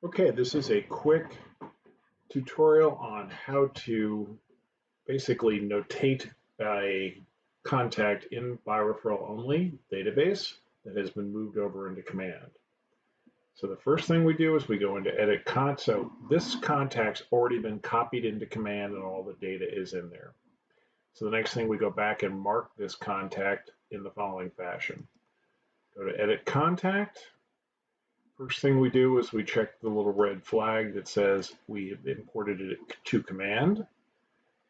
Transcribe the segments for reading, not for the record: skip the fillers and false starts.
Okay, this is a quick tutorial on how to basically notate a contact in by referral only database that has been moved over into command. So the first thing we do is we go into edit so this contact's already been copied into command and all the data is in there. So the next thing we go back and mark this contact in the following fashion. Go to edit contact. First thing we do is we check the little red flag that says we have imported it to command.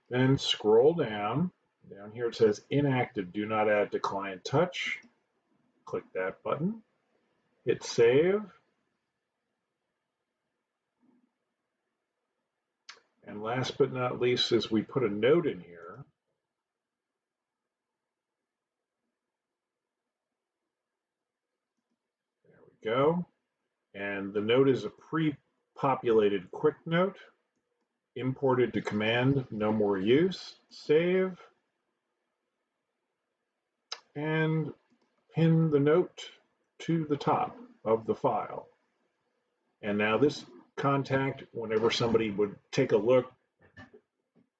Then scroll down. Down here it says inactive, do not add to client touch. Click that button. Hit save. And last but not least is we put a note in here. There we go. And the note is a pre-populated quick note. Imported to command, no more use. Save. And pin the note to the top of the file. And now this contact, whenever somebody would take a look,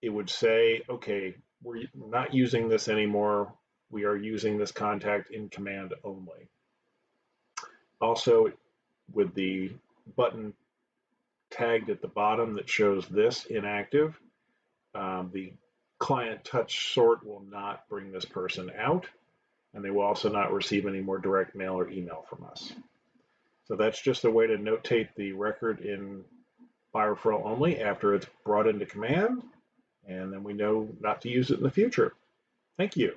it would say, okay, we're not using this anymore. We are using this contact in command only. Also, with the button tagged at the bottom that shows this inactive, the client touch sort will not bring this person out, and they will also not receive any more direct mail or email from us. So that's just a way to notate the record in by referral only after it's brought into command, and then we know not to use it in the future. Thank you.